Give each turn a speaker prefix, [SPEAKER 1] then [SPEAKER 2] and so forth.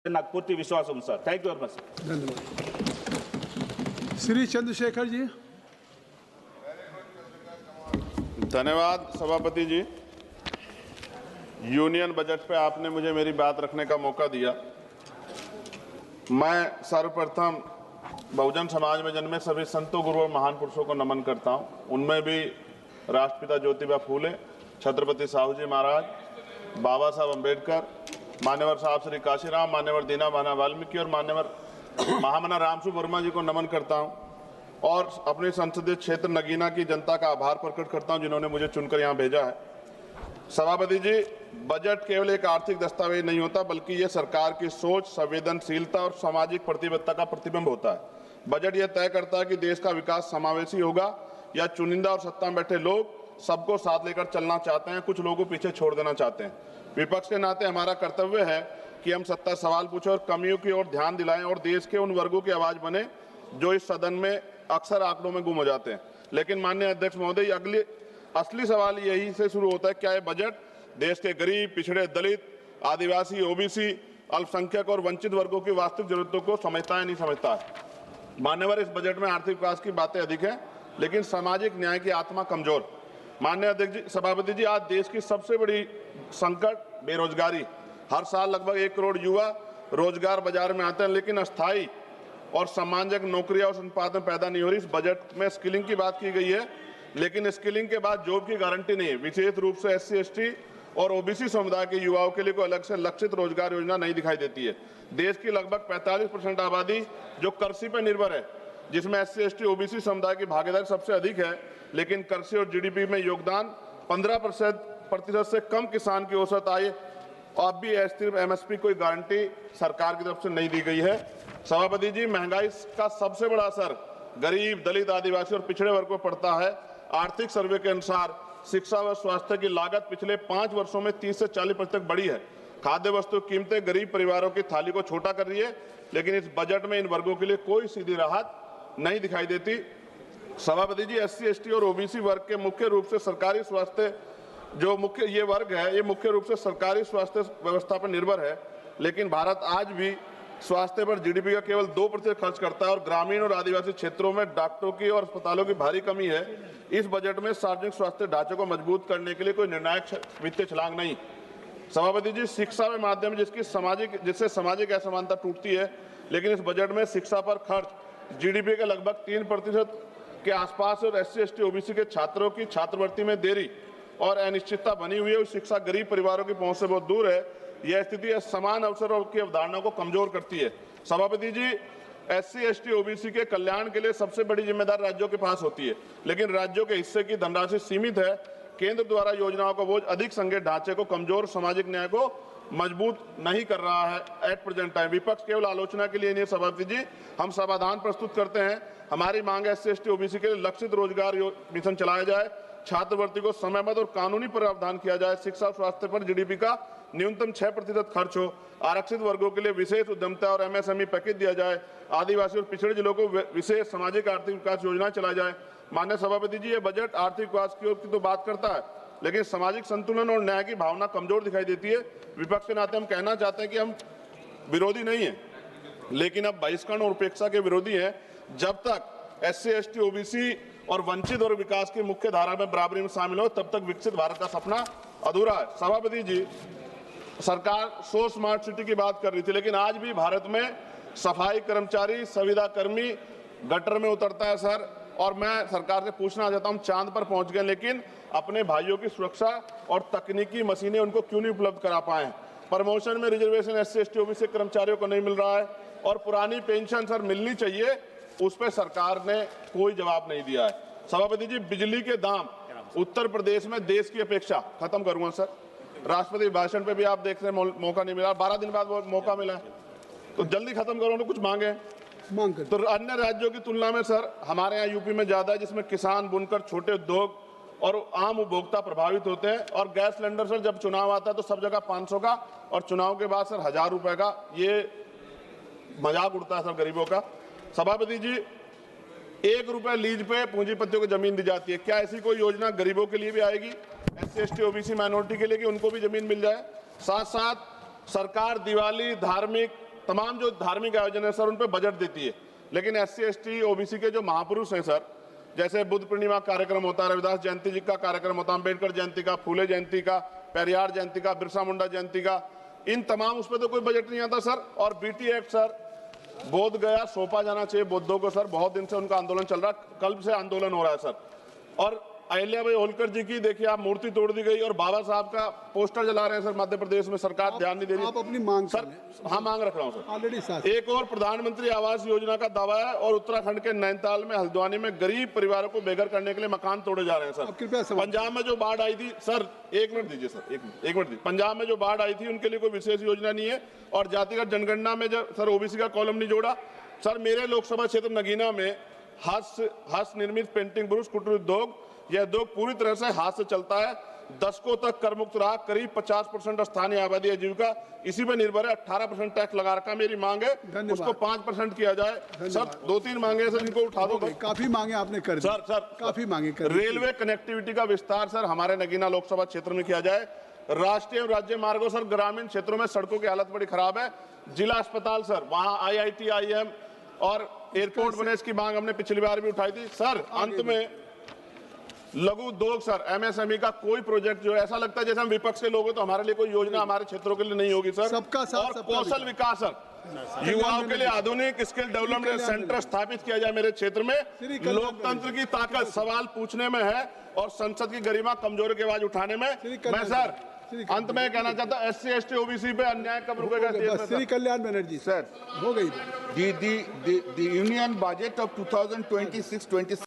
[SPEAKER 1] नागपूरची विश्वास हूँ sir. Thank you very much.
[SPEAKER 2] धन्यवाद। श्री चंद्रशेखर जी।
[SPEAKER 3] धन्यवाद सभापति जी। यूनियन बजट पे आपने मुझे मेरी बात रखने का मौका दिया। मैं सर्वप्रथम बहुजन समाज में जन्मे सभी संतों, गुरुओं और महान पुरुषों को नमन करता हूं। उनमें भी राष्ट्रपिता ज्योतिबा फूले, छत्रपति साहू जी महाराज, बाबा साहब अम्बेडकर, मान्यवर साहब श्री काशीराम, मान्यवर दीना भाना वाल्मीकि और मान्यवर महामना रामसु वर्मा जी को नमन करता हूं और अपने संसदीय क्षेत्र नगीना की जनता का आभार प्रकट करता हूं जिन्होंने मुझे चुनकर यहां भेजा है। सभापति जी, बजट केवल एक आर्थिक दस्तावेज नहीं होता, बल्कि ये सरकार की सोच, संवेदनशीलता और सामाजिक प्रतिबद्धता का प्रतिबिंब होता है। बजट यह तय करता है कि देश का विकास समावेशी होगा या चुनिंदा और सत्ता में बैठे लोग सबको साथ लेकर चलना चाहते हैं, कुछ लोगों को पीछे छोड़ देना चाहते हैं। विपक्ष के नाते हमारा कर्तव्य है कि हम सत्ता सवाल पूछें और कमियों की ओर ध्यान दिलाएं और देश के उन वर्गों की आवाज बने जो इस सदन में अक्सर आंकड़ों में गुम हो जाते हैं। लेकिन माननीय अध्यक्ष महोदय, असली सवाल यही से शुरू होता है, क्या ये बजट देश के गरीब, पिछड़े, दलित, आदिवासी, ओबीसी, अल्पसंख्यक और वंचित वर्गों की वास्तविक जरूरतों को समझता है, नहीं समझता है। मान्यवर, इस बजट में आर्थिक विकास की बातें अधिक हैं, लेकिन सामाजिक न्याय की आत्मा कमजोर। माननीय अध्यक्ष जी, सभापति जी, आज देश की सबसे बड़ी संकट बेरोजगारी। हर साल लगभग 1 करोड़ युवा रोजगार बाजार में आते हैं, लेकिन अस्थायी और सम्मानजनक नौकरियां और संपादन पैदा नहीं हो रही। इस बजट में स्किलिंग की बात की गई है, लेकिन स्किलिंग के बाद जॉब की गारंटी नहीं है। विशेष रूप से SC, ST और OBC समुदाय के युवाओं के लिए कोई अलग से लक्षित रोजगार योजना नहीं दिखाई देती है। देश की लगभग 45% आबादी जो कृषि पर निर्भर है, जिसमें SC, ST, OBC समुदाय की भागीदारी सबसे अधिक है, लेकिन कृषि और GDP में योगदान 15% से कम किसान की औसत आय अब भी सिर्फ MSP कोई गारंटी सरकार की तरफ से नहीं दी गई है। सभापति जी, महंगाई का सबसे बड़ा असर गरीब, दलित, आदिवासी और पिछड़े वर्ग को पड़ता है। आर्थिक सर्वे के अनुसार शिक्षा व स्वास्थ्य की लागत पिछले 5 वर्षों में 30 से 40% तक बढ़ी है। खाद्य वस्तु कीमतें गरीब परिवारों की थाली को छोटा कर रही है, लेकिन इस बजट में इन वर्गों के लिए कोई सीधी राहत नहीं दिखाई देती। सभापति जी, SC, ST और OBC वर्ग के मुख्य रूप से सरकारी स्वास्थ्य ये वर्ग है, ये मुख्य रूप से सरकारी स्वास्थ्य व्यवस्था पर निर्भर है, लेकिन भारत आज भी स्वास्थ्य पर GDP का केवल 2% खर्च करता है और ग्रामीण और आदिवासी क्षेत्रों में डॉक्टरों की और अस्पतालों की भारी कमी है। इस बजट में सार्वजनिक स्वास्थ्य ढांचे को मजबूत करने के लिए कोई निर्णायक वित्तीय छलांग नहीं। सभापति जी, शिक्षा के माध्यम जिससे सामाजिक असमानता टूटती है, लेकिन इस बजट में शिक्षा पर खर्च GDP के लगभग 3% के आसपास और SC, ST, OBC के छात्रों की छात्रवृत्ति में देरी और अनिश्चितता बनी हुई है। शिक्षा गरीब परिवारों की पहुंच से बहुत दूर है। यह स्थिति समान अवसरों की अवधारणा को कमजोर करती है। सभापति जी, SC, ST, OBC के कल्याण के लिए सबसे बड़ी जिम्मेदारी राज्यों के पास होती है, लेकिन राज्यों के हिस्से की धनराशि सीमित है। केंद्र द्वारा योजनाओं का बोझ अधिक संघीय ढांचे को कमजोर, सामाजिक न्याय को मजबूत नहीं कर रहा है एट प्रेजेंट टाइम। विपक्ष केवल आलोचना के लिए नहीं। सभापति जी, हम समाधान प्रस्तुत करते हैं। हमारी मांग है SC, ST, OBC के लिए लक्षित रोजगार मिशन चलाया जाए, छात्रवृत्ति को समयबद्ध और कानूनी प्रावधान किया जाए, शिक्षा और स्वास्थ्य पर GDP का न्यूनतम 6% खर्च हो, आरक्षित वर्गों के लिए विशेष उद्यमिता और MSME पैकेज दिया जाए, आदिवासी और पिछड़े जिलों को विशेष सामाजिक आर्थिक विकास योजना चलाई जाए। माननीय सभापति जी, ये बजट आर्थिक विकास की तो बात करता है, लेकिन सामाजिक संतुलन और न्याय की भावना कमजोर दिखाई देती है। विपक्ष के नाते हम कहना चाहते हैं कि हम विरोधी नहीं है, लेकिन अब बहिष्करण और उपेक्षा के विरोधी हैं। जब तक SC, ST, OBC और वंचित और विकास की मुख्य धारा में बराबरी में शामिल हो, तब तक विकसित भारत का सपना अधूरा है। सभापति जी, सरकार 100 स्मार्ट सिटी की बात कर रही थी, लेकिन आज भी भारत में सफाई कर्मचारी, संविदा कर्मी गटर में उतरता है सर। और मैं सरकार से पूछना चाहता हूं, चांद पर पहुंच गए, लेकिन अपने भाइयों की सुरक्षा और तकनीकी मशीनें उनको क्यों नहीं उपलब्ध करा पाए? प्रमोशन में रिजर्वेशन SC, ST, OBC कर्मचारियों को नहीं मिल रहा है और पुरानी पेंशन सर मिलनी चाहिए, उस पर सरकार ने कोई जवाब नहीं दिया है। सभापति जी, बिजली के दाम उत्तर प्रदेश में देश की अपेक्षा, खत्म करूंगा सर, राष्ट्रपति भाषण पे भी आप देख रहे हैं मौका नहीं मिला, 12 दिन बाद मौका मिला है, तो जल्दी खत्म करो ना, कुछ मांगे तो अन्य राज्यों की तुलना में सर हमारे यहाँ यूपी में ज्यादा है, जिसमें किसान, बुनकर, छोटे उद्योग और आम उपभोक्ता प्रभावित होते हैं। और गैस सिलेंडर सर जब चुनाव आता है तो सब जगह 500 का और चुनाव के बाद सर 1000 रुपए का, ये मजाक उड़ता है सर गरीबों का। सभापति जी, 1 रुपए लीज पे पूंजीपतियों को जमीन दी जाती है, क्या ऐसी कोई योजना गरीबों के लिए भी आएगी, SC, ST, OBC माइनॉरिटी के लिए, कि उनको भी जमीन मिल जाए? साथ साथ सरकार दिवाली, धार्मिक तमाम जो धार्मिक आयोजन है सर उन पे बजट देती है, लेकिन SC ST OBC के जो महापुरुष हैं सर, जैसे बुद्ध पूर्णिमा कार्यक्रम होता है, रविदास जयंती जी का कार्यक्रम होता है, अम्बेडकर जयंती का, फूले जयंती का, पेरियार जयंती का, बिरसा मुंडा जयंती का, इन तमाम उस पर तो कोई बजट नहीं आता सर। और BT एक्ट सर, बोध गया सौंपा जाना चाहिए बौद्धों को सर, बहुत दिन से उनका आंदोलन चल रहा है, कल से आंदोलन हो रहा है सर। और अहिल्याबाई होलकर जी की देखिए आप मूर्ति तोड़ दी गई और बाबा साहब का पोस्टर जला रहे हैं सर मध्य प्रदेश में, सरकार ध्यान नहीं दे रही।
[SPEAKER 2] आप अपनी मांग
[SPEAKER 3] सर, हाँ मांग रख रहा हूँ सर।
[SPEAKER 2] ऑलरेडी साथ
[SPEAKER 3] एक और प्रधानमंत्री आवास योजना का दावा है और उत्तराखंड के नैनीताल में हल्द्वानी में गरीब परिवारों को बेघर करने के लिए मकान तोड़े जा रहे हैं
[SPEAKER 2] आप कृपया
[SPEAKER 3] सर।
[SPEAKER 2] समाप्त
[SPEAKER 3] पंजाब में जो बाढ़ आई थी सर, एक मिनट दीजिए सर, एक मिनट दीजिए। पंजाब में जो बाढ़ आई थी उनके लिए कोई विशेष योजना नहीं है और जातिगत जनगणना में जब सर OBC का कॉलम नहीं जोड़ा सर। मेरे लोकसभा क्षेत्र नगीना में हस्त निर्मित पेंटिंग ब्रुश कुटीर उद्योग, यह उद्योग पूरी तरह से हाथ से चलता है, दशकों तक कर मुक्त रहा, करीब 50% स्थानीय आबादी आजीविका इसी पे निर्भर है, 18% टैक्स लगा रखा। मेरी मांग है उसको 5% किया जाए सर। 2-3 मांगे सर, इनको उठा दो।
[SPEAKER 2] काफी मांगे आपने कर दी
[SPEAKER 3] सर
[SPEAKER 2] काफी मांगे कर दी।
[SPEAKER 3] रेलवे कनेक्टिविटी का विस्तार सर हमारे नगीना लोकसभा क्षेत्र में किया जाए। राष्ट्रीय और राज्य मार्गों सर, ग्रामीण क्षेत्रों में सड़कों की हालत बड़ी खराब है। जिला अस्पताल सर, वहाँ IIT IIM और एयरपोर्ट बने, इसकी मांग हमने पिछली बार भी उठाई थी सर। अंत में लघु उद्योग सर, MSME का कोई प्रोजेक्ट जो ऐसा लगता है जैसे हम विपक्ष के लोग हैं तो हमारे लिए कोई योजना हमारे क्षेत्रों के लिए नहीं होगी सर।
[SPEAKER 2] सबका साथ,
[SPEAKER 3] और
[SPEAKER 2] सबका
[SPEAKER 3] कौशल विकास सर, युवाओं के लिए आधुनिक स्किल डेवलपमेंट सेंटर स्थापित किया जाए मेरे क्षेत्र में। लोकतंत्र की ताकत सवाल पूछने में है और संसद की गरिमा कमजोरी की आवाज उठाने में। मैं सर अंत में कहना चाहता हूँ SC ST OBC पे अन्याय कब रुकेगा?
[SPEAKER 2] श्री कल्याण बनर्जी
[SPEAKER 4] Sir,
[SPEAKER 2] हो गई।
[SPEAKER 4] the Union budget of 2026-27